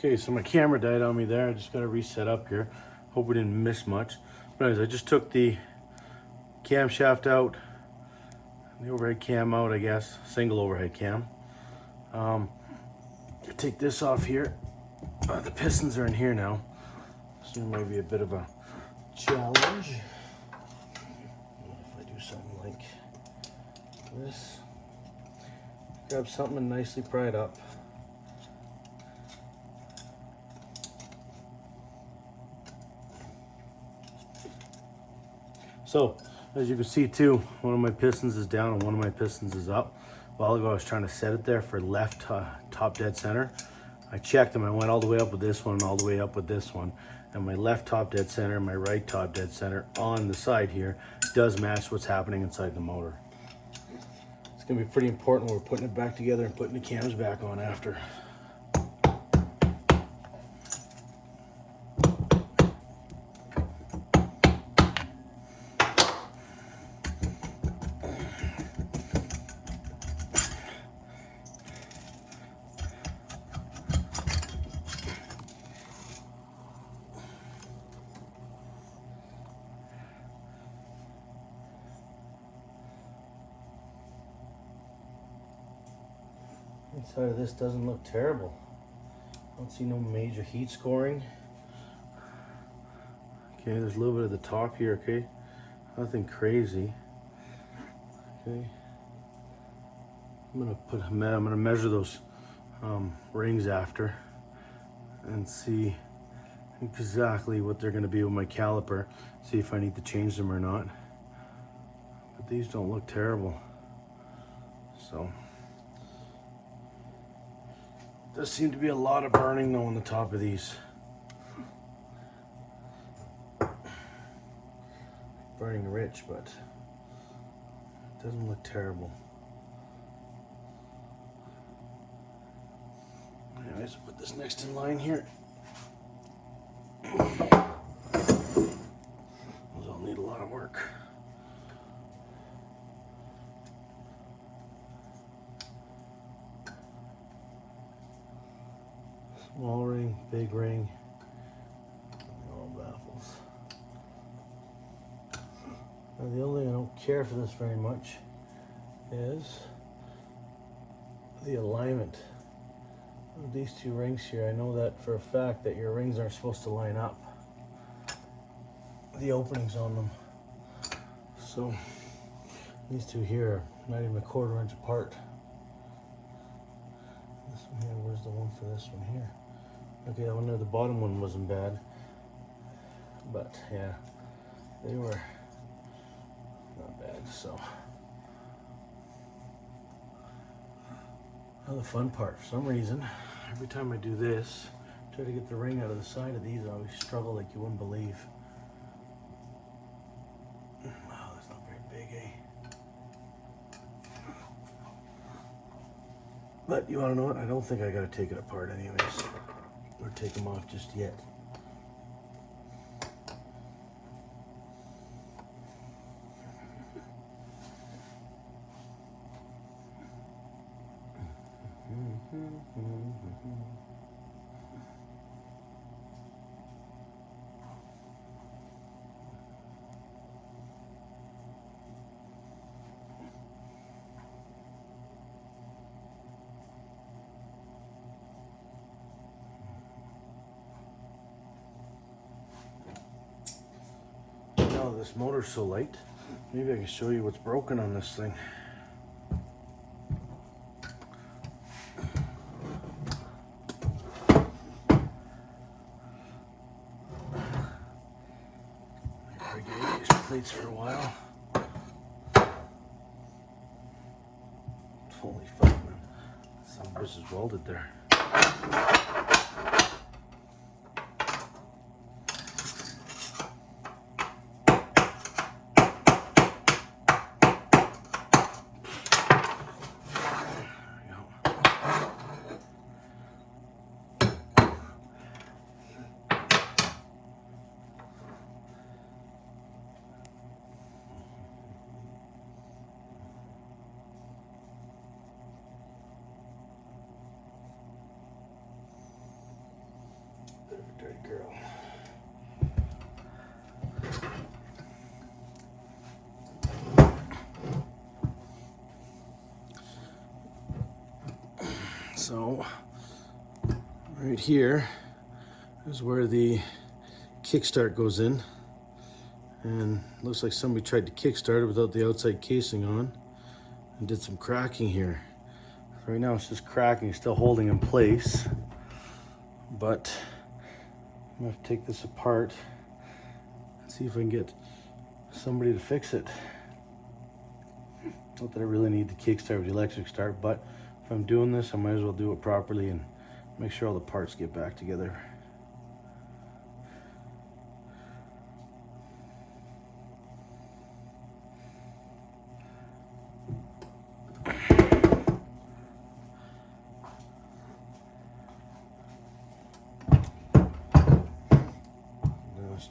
Okay, so my camera died on me there. I just got to reset up here. Hope we didn't miss much. But anyways, I just took the camshaft out, the overhead cam out, I guess, single overhead cam. Take this off here. The pistons are in here now, so it might be a bit of a challenge. If I do something like this, grab something and nicely pry it up. So, as you can see too, one of my pistons is down and one of my pistons is up. A while ago I was trying to set it there for left top dead center. I checked them, I went all the way up with this one and all the way up with this one. And my left top dead center and my right top dead center on the side here does match what's happening inside the motor. It's gonna be pretty important when we're putting it back together and putting the cams back on after. Inside of this doesn't look terrible. I don't see no major heat scoring. Okay, there's a little bit of the top here, okay? Nothing crazy. Okay. I'm gonna measure those rings after and see exactly what they're gonna be with my caliper. See if I need to change them or not. But these don't look terrible. So. Does seem to be a lot of burning though on the top of these. Burning rich, but it doesn't look terrible. Anyways, put this next in line here. Those all need a lot of work. Small ring, big ring, all baffles. Now the only thing I don't care for this very much is the alignment of these two rings here. I know that for a fact that your rings aren't supposed to line up, the openings on them. So these two here are not even a 1/4 inch apart. This one here, where's the one for this one here? Okay, that one there, the bottom one wasn't bad. But yeah, they were not bad, so. Now the fun part, for some reason, every time I do this, try to get the ring out of the side of these, I always struggle like you wouldn't believe. Wow, that's not very big, eh? But you wanna know what? I don't think I gotta take it apart anyways, or take them off just yet. Now this motor's so light, maybe I can show you what's broken on this thing. I gave these plates for a while. Holy fuck, man. Some of this is welded there. Dirty girl. So, right here is where the kickstart goes in. And looks like somebody tried to kickstart it without the outside casing on and did some cracking here. So right now it's just cracking, still holding in place. But I'm gonna have to take this apart and see if I can get somebody to fix it. Not that I really need the kickstart with the electric start, but if I'm doing this, I might as well do it properly and make sure all the parts get back together.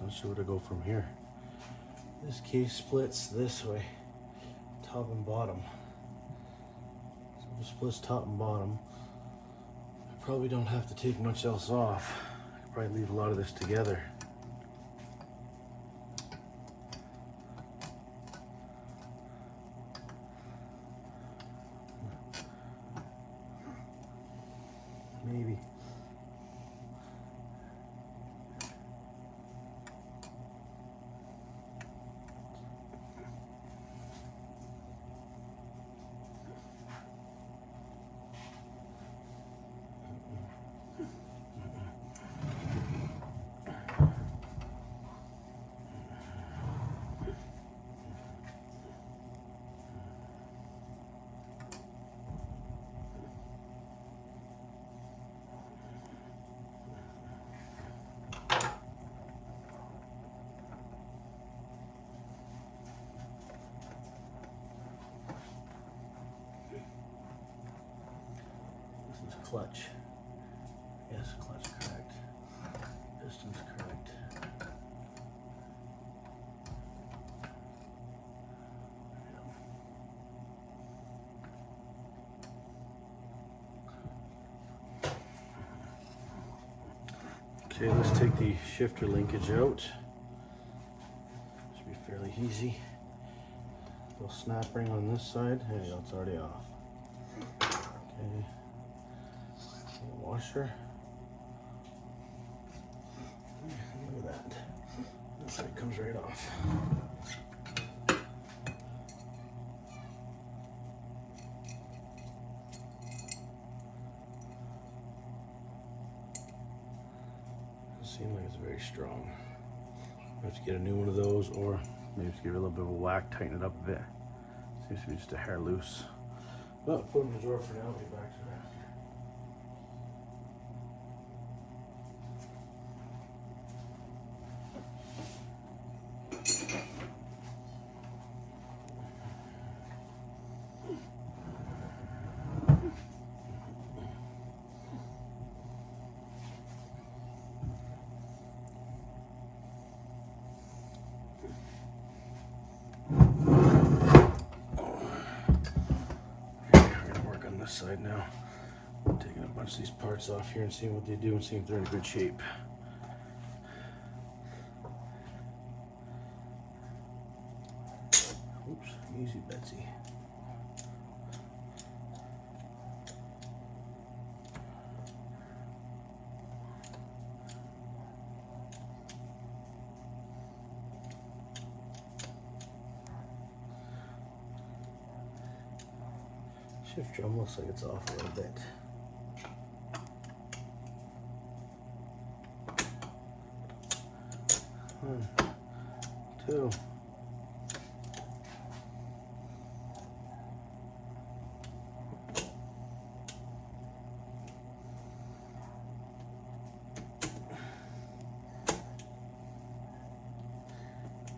Not sure where to go from here. This case splits this way, top and bottom. So if it splits top and bottom, I probably don't have to take much else off. I could probably leave a lot of this together. Maybe. Clutch. Yes, clutch correct. Piston's correct. Okay, let's take the shifter linkage out. Should be fairly easy. Little snap ring on this side. There you go, it's already off. Okay. Washer. Look at that. This side comes right off. Doesn't seem like it's very strong. I have to get a new one of those, or maybe just give it a little bit of a whack, tighten it up a bit. Seems to be just a hair loose. Well, put it in the drawer for now. I'll get back to that. This side now. I'm taking a bunch of these parts off here and seeing what they do and seeing if they're in good shape. Oops, easy Betsy. Shift drum looks like it's off a little bit. One, two.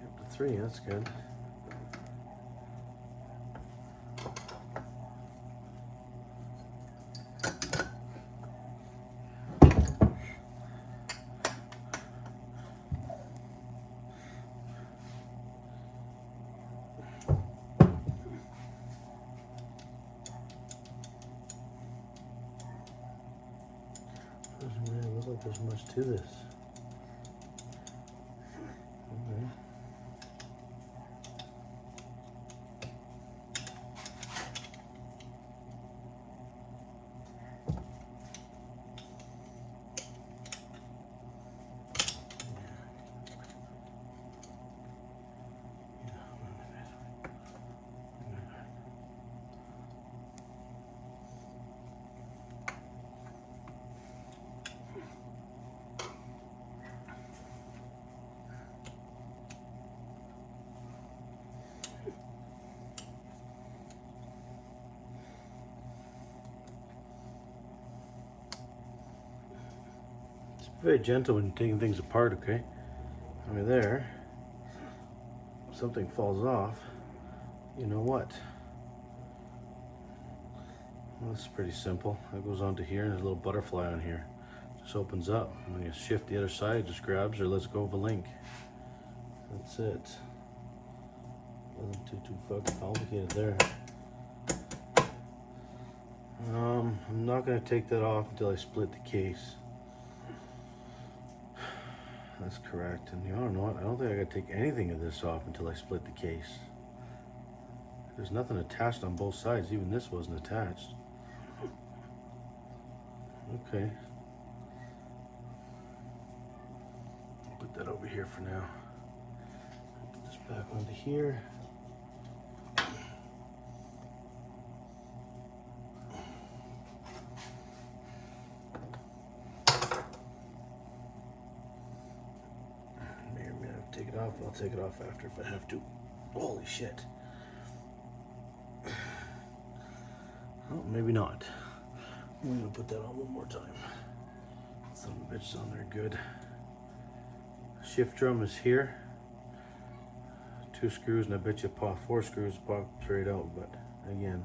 Up to 3, that's good. Doesn't really look like there's much to this. Okay. Very gentle when you're taking things apart, okay? I mean, there, if something falls off, you know what? Well, this is pretty simple. That goes onto here, and there's a little butterfly on here. Just opens up. When you shift the other side, it just grabs or lets go of a link. That's it. Nothing too fucking complicated there. I'm not gonna take that off until I split the case. That's correct. And you know what? I don't think I gotta take anything of this off until I split the case. There's nothing attached on both sides. Even this wasn't attached. Okay. Put that over here for now. Put this back onto here. Take it off, but I'll take it off after if I have to. Holy shit. Oh, maybe not. I'm gonna put that on one more time. Some of the bitches on there good. Shift drum is here. 2 screws, and I bet you 4 screws pop straight out, but again,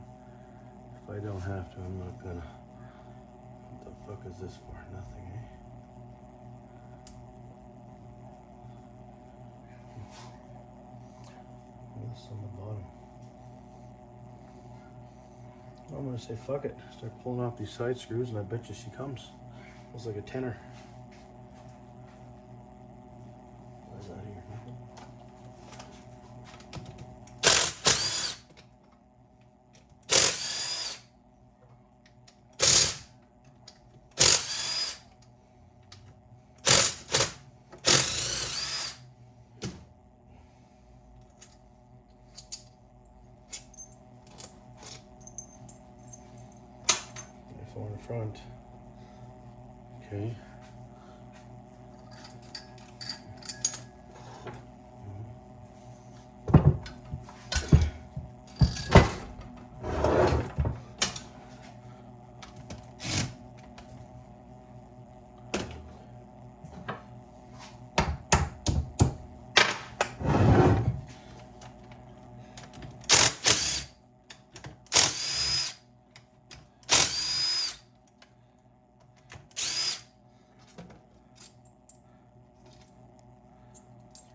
if I don't have to, I'm not gonna. What the fuck is this for? Nothing, eh? This on the bottom. I'm gonna say fuck it. Start pulling off these side screws, and I bet you she comes. Looks like a tenner. Where's that here? In the front. Okay.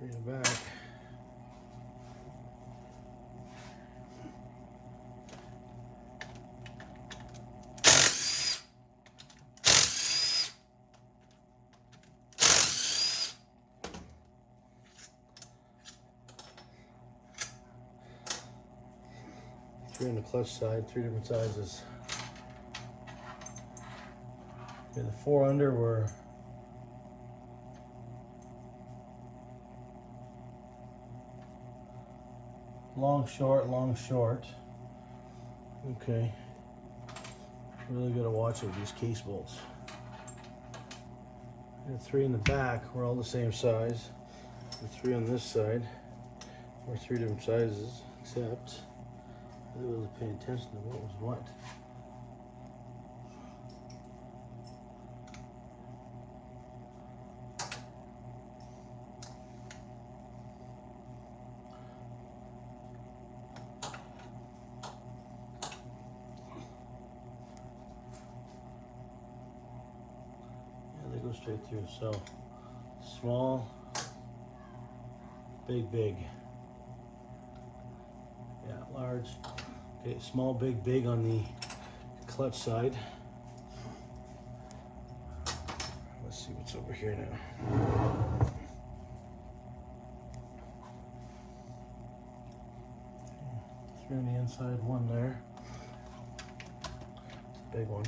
Bring it back. Three on the clutch side, 3 different sizes. Okay, the 4 under were long, short. Okay. Really gotta watch it with these case bolts. And 3 in the back were all the same size. The 3 on this side were 3 different sizes, except I didn't really pay attention to what was what. Go straight through. So small, big. Yeah, large. Okay, small, big on the clutch side. Let's see what's over here now. Three on the inside, one there. Big one.